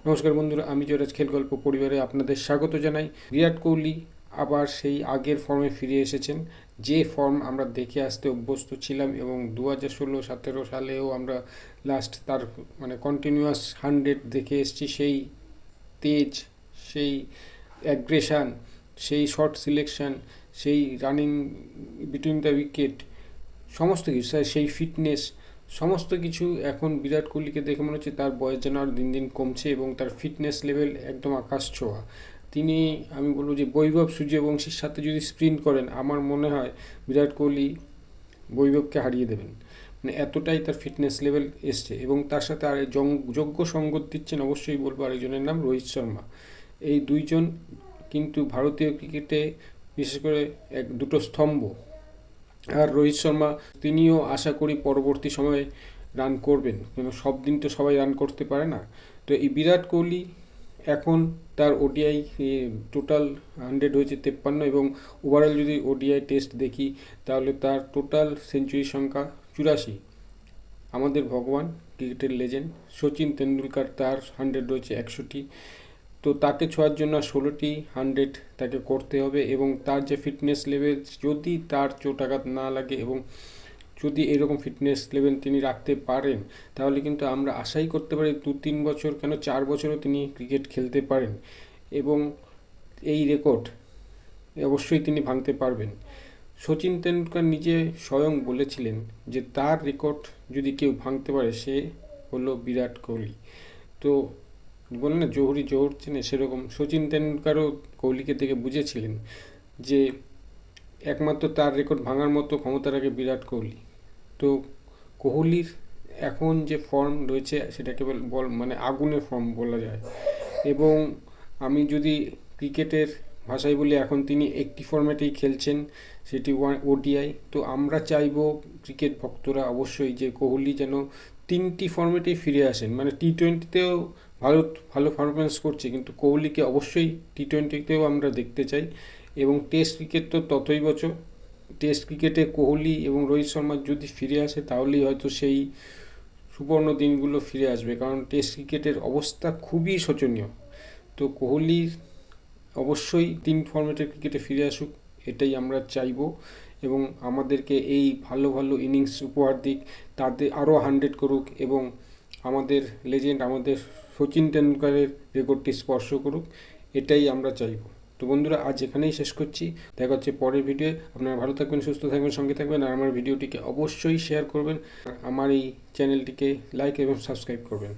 নমস্কার বন্ধুরা, আমি জয়রাজ খেল গল্প পরিবারে আপনাদের স্বাগত জানাই। বিরাট কোহলি আবার সেই আগের ফর্মে ফিরে এসেছেন, যে ফর্ম আমরা দেখে আসতে অভ্যস্ত ছিলাম এবং 2016-17 সালেও আমরা লাস্ট তার কন্টিনিউয়াস 100 দেখে এসেছি। সেই তেজ, সেই অ্যাগ্রেশন, সেই শট সিলেকশন, সেই রানিং বিটুইন দ্য উইকেট, সমস্ত কিছু, সেই ফিটনেস, সমস্ত কিছু এখন বিরাট কোহলিকে দেখে মনে হচ্ছে তার বয়স যেন আর দিন দিন কমছে এবং তার ফিটনেস লেভেল একদম আকাশ ছোঁয়া। তিনি, আমি বলবো যে বৈভব সূর্যবংশীর সাথে যদি স্প্রিন্ট করেন, আমার মনে হয় বিরাট কোহলি বৈভবকে হারিয়ে দেবেন। এতটাই তার ফিটনেস লেভেল এসছে। এবং তার সাথে আর যোগ্য সঙ্গত দিচ্ছেন অবশ্যই বলবো আরেকজনের নাম রোহিত শর্মা। এই দুইজন কিন্তু ভারতীয় ক্রিকেটে বিশেষ করে দুটো স্তম্ভ। আর রোহিত শর্মা, তিনিও আশা করি পরবর্তী সময়ে রান করবেন, কিন্তু সব দিন তো সবাই রান করতে পারে না। তো এই বিরাট কোহলি এখন তার ওডিআই টোটাল 100 হয়েছে 53, এবং ওভারঅল যদি ওডিআই টেস্ট দেখি তাহলে তার টোটাল সেঞ্চুরির সংখ্যা 84। আমাদের ভগবান, ক্রিকেটের লেজেন্ড সচিন তেন্ডুলকার, তার 100 রয়েছে 100টি। তো তাকে ছোঁয়ার জন্য 16টি 100 তাকে করতে হবে, এবং তার যে ফিটনেস লেভেল, যদি তার চোটাঘাত না লাগে এবং যদি এরকম ফিটনেস লেভেল তিনি রাখতে পারেন, তাহলে কিন্তু আমরা আশাই করতে পারি 2-3 বছর, কেন 4 বছরও তিনি ক্রিকেট খেলতে পারেন এবং এই রেকর্ড অবশ্যই তিনি ভাঙতে পারবেন। সচিন তেন্ডুলকার নিজে স্বয়ং বলেছিলেন যে তার রেকর্ড যদি কেউ ভাঙতে পারে সে হলো বিরাট কোহলি। তো বলে না জহুরি জহুর চেনে, সেরকম সচিন তেন্ডুলকারও কোহলিকে দেখে বুঝেছিলেন যে একমাত্র তার রেকর্ড ভাঙার মতো ক্ষমতা রাখে বিরাট কোহলি। তো কোহলির এখন যে ফর্ম রয়েছে সেটাকে আগুনের ফর্ম বলা যায়। এবং আমি যদি ক্রিকেটের ভাষায় বলি, এখন তিনি একটি ফর্ম্যাটেই খেলছেন, সেটি ওডিআই। তো আমরা চাইবো ক্রিকেট ভক্তরা অবশ্যই যে কোহলি যেন 3টি ফর্ম্যাটেই ফিরে আসেন। টি-20তেও ভালো পারফরমেন্স করছে, কিন্তু কোহলিকে অবশ্যই টি-20তেও আমরা দেখতে চাই। এবং টেস্ট ক্রিকেট তো ততই বছর। টেস্ট ক্রিকেটে কোহলি এবং রোহিত শর্মা যদি ফিরে আসে তাহলেই হয়তো সেই সুবর্ণ দিনগুলো ফিরে আসবে, কারণ টেস্ট ক্রিকেটের অবস্থা খুবই শোচনীয়। তো কোহলি অবশ্যই 3 ফর্ম্যাটের ক্রিকেটে ফিরে আসুক, এটাই আমরা চাইবো। এবং আমাদেরকে এই ভালো ভালো ইনিংস উপহার দিক, তাতে আরও 100 করুক এবং আমাদের লেজেন্ড, আমাদের সচিন তেন্ডুলকারের রেকর্ডটি স্পর্শ করুক, এটাই আমরা চাইবো। তো বন্ধুরা, আজ এখানেই শেষ করছি। দেখা হচ্ছে পরের ভিডিও। আপনারা ভালো থাকবেন, সুস্থ থাকবেন, সঙ্গে থাকবেন, আর আমার ভিডিওটিকে অবশ্যই শেয়ার করবেন, আমার এই চ্যানেলটিকে লাইক এবং সাবস্ক্রাইব করবেন।